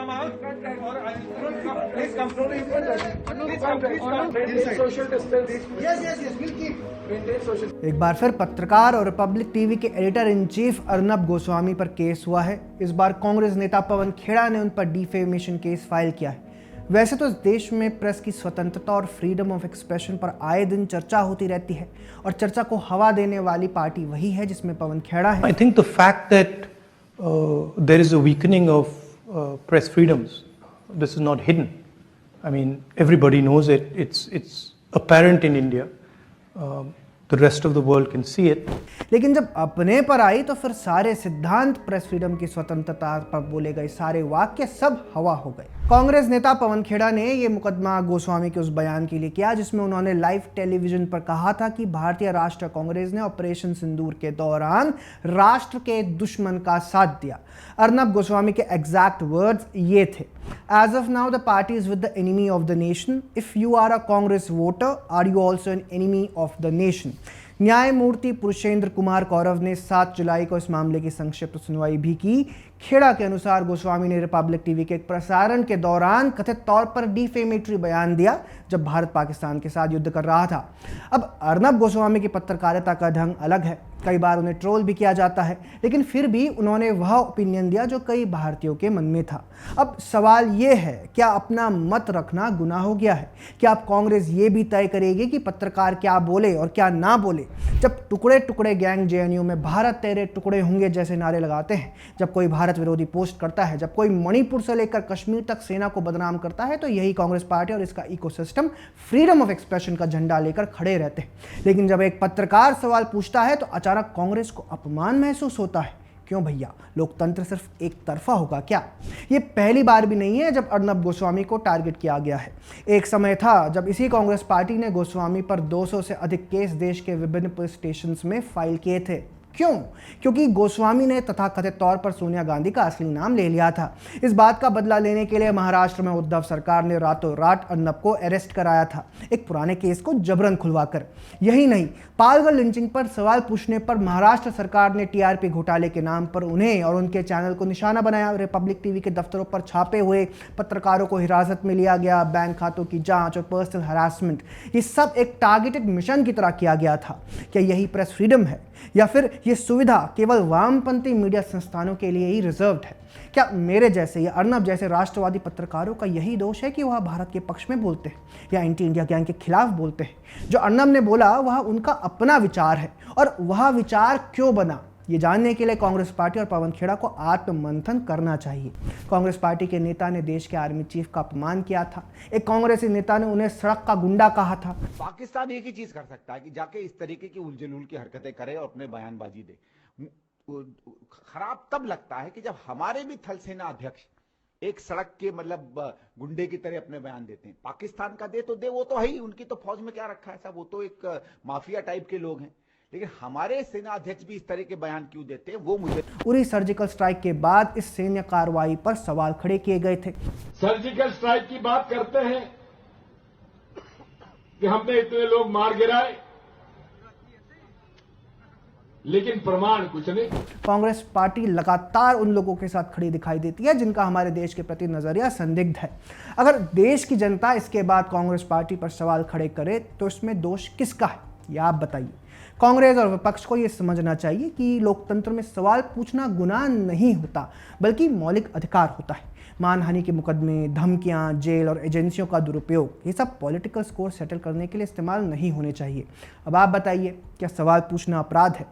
come out or please come slowly. Please come. Maintain social distance. Yes. We'll keep. Maintain social. एक बार फिर पत्रकार और Republic TV के editor in chief Arnab Goswami पर case हुआ है। इस बार कांग्रेस नेता पवन खेड़ा ने उन पर डिफेमेशन केस फाइल किया है। वैसे तो इस देश में प्रेस की स्वतंत्रता और फ्रीडम ऑफ एक्सप्रेशन पर आए दिन चर्चा होती रहती है और चर्चा को हवा देने वाली पार्टी वही है जिसमें पवन खेड़ा है। I think the fact that there is a weakening of press freedoms, this is not hidden. I mean, everybody knows it. It's apparent in India. The rest of the world can see it. लेकिन जब अपने पर आई तो फिर सारे सिद्धांत press freedom की स्वतंत्रता पर बोले गए सारे वाक्य सब हवा हो गए। कांग्रेस नेता पवन खेड़ा ने ये मुकदमा गोस्वामी के उस बयान के लिए किया जिसमें उन्होंने लाइव टेलीविजन पर कहा था कि भारतीय राष्ट्रीय कांग्रेस ने ऑपरेशन सिंदूर के दौरान राष्ट्र के दुश्मन का साथ दिया। अर्नब गोस्वामी के एग्जैक्ट वर्ड्स ये थे, As of now, the party is with the enemy of the nation. If you are a Congress voter, are you also an enemy of the nation? न्यायमूर्ति पुरुषेंद्र कुमार कौरव ने 7 जुलाई को इस मामले की संक्षिप्त सुनवाई भी की। खेड़ा के अनुसार गोस्वामी ने रिपब्लिक टीवी के एक प्रसारण के दौरान कथित तौर पर डिफेमेटरी बयान दिया जब भारत पाकिस्तान के साथ युद्ध कर रहा था। अब अर्नब गोस्वामी की पत्रकारिता का ढंग अलग है, कई बार उन्हें ट्रोल भी किया जाता है, लेकिन फिर भी उन्होंने वह ओपिनियन दिया जो कई भारतीयों के मन में था। अब सवाल ये है, क्या अपना मत रखना गुनाह हो गया है? क्या अब कांग्रेस ये भी तय करेगी कि पत्रकार क्या बोले और क्या ना बोले? जब टुकड़े टुकड़े गैंग जेएनयू में भारत तेरे टुकड़े होंगे जैसे नारे लगाते हैं, जब कोई भारत विरोधी पोस्ट करता है, जब कोई मणिपुर से लेकर कश्मीर तक सेना को बदनाम करता है, तो यही कांग्रेस पार्टी और इसका इकोसिस्टम फ्रीडम ऑफ एक्सप्रेशन का झंडा लेकर खड़े रहते हैं। लेकिन जब एक पत्रकार सवाल पूछता है तो अचानक कांग्रेस को अपमान महसूस होता है। क्यों भैया, लोकतंत्र सिर्फ एक तरफा होगा क्या? ये पहली बार भी नहीं है जब अर्नब गोस्वामी को टारगेट किया गया है। एक समय था जब इसी कांग्रेस पार्टी ने गोस्वामी पर 200 से अधिक केस देश के विभिन्न पुलिस स्टेशंस में फाइल किए थे। क्यों? क्योंकि गोस्वामी ने तथाकथित तौर पर सोनिया गांधी का असली नाम ले लिया था। इस बात का बदला लेने के लिए महाराष्ट्र में उद्धव सरकार ने रातों रात अर्नब को अरेस्ट कराया था, एक पुराने केस को जबरन खुलवाकर। यही नहीं, पालघर लिंचिंग पर सवाल पूछने पर महाराष्ट्र सरकार ने टीआरपी घोटाले के नाम पर उन्हें और उनके चैनल को निशाना बनाया। रिपब्लिक टीवी के दफ्तरों पर छापे हुए, पत्रकारों को हिरासत में लिया गया, बैंक खातों की जांच और पर्सनल हरासमेंट, ये सब एक टारगेटेड मिशन की तरह किया गया था। क्या यही प्रेस फ्रीडम है, या फिर ये सुविधा केवल वामपंथी मीडिया संस्थानों के लिए ही रिजर्व्ड है? क्या मेरे जैसे या अर्नब जैसे राष्ट्रवादी पत्रकारों का यही दोष है कि वह भारत के पक्ष में बोलते हैं या एंटी इंडिया गैंग के खिलाफ बोलते हैं? जो अर्नब ने बोला वह उनका अपना विचार है, और वह विचार क्यों बना, ये जानने के लिए कांग्रेस पार्टी और पवन खेड़ा को आत्ममंथन करना चाहिए। कांग्रेस पार्टी के नेता ने देश के आर्मी चीफ का अपमान किया था। एक कांग्रेसी नेता ने उन्हें सड़क का गुंडा कहा था। पाकिस्तान एक ही चीज कर सकता है कि जाके इस तरीके की उलझुल की हरकतें करे और अपने बयानबाजी दे। खराब तब लगता है कि जब हमारे भी थल सेना अध्यक्ष एक सड़क के गुंडे की तरह अपने बयान देते हैं। पाकिस्तान का दे तो दे, वो तो है ही, उनकी तो फौज में क्या रखा है साहब, वो तो एक माफिया टाइप के लोग हैं। लेकिन हमारे सेना अध्यक्ष भी इस तरह के बयान क्यों देते हैं, वो मुझे। उरी सर्जिकल स्ट्राइक के बाद इस सैन्य कार्रवाई पर सवाल खड़े किए गए थे। सर्जिकल स्ट्राइक की बात करते हैं कि हमने इतने लोग मार गिराए, लेकिन प्रमाण कुछ नहीं। कांग्रेस पार्टी लगातार उन लोगों के साथ खड़ी दिखाई देती है जिनका हमारे देश के प्रति नजरिया संदिग्ध है। अगर देश की जनता इसके बाद कांग्रेस पार्टी पर सवाल खड़े करे तो इसमें दोष किसका है, यह आप बताइए। कांग्रेस और विपक्ष को यह समझना चाहिए कि लोकतंत्र में सवाल पूछना गुनाह नहीं होता, बल्कि मौलिक अधिकार होता है। मानहानि के मुकदमे, धमकियां, जेल और एजेंसियों का दुरुपयोग, ये सब पॉलिटिकल स्कोर सेटल करने के लिए इस्तेमाल नहीं होने चाहिए। अब आप बताइए, क्या सवाल पूछना अपराध है?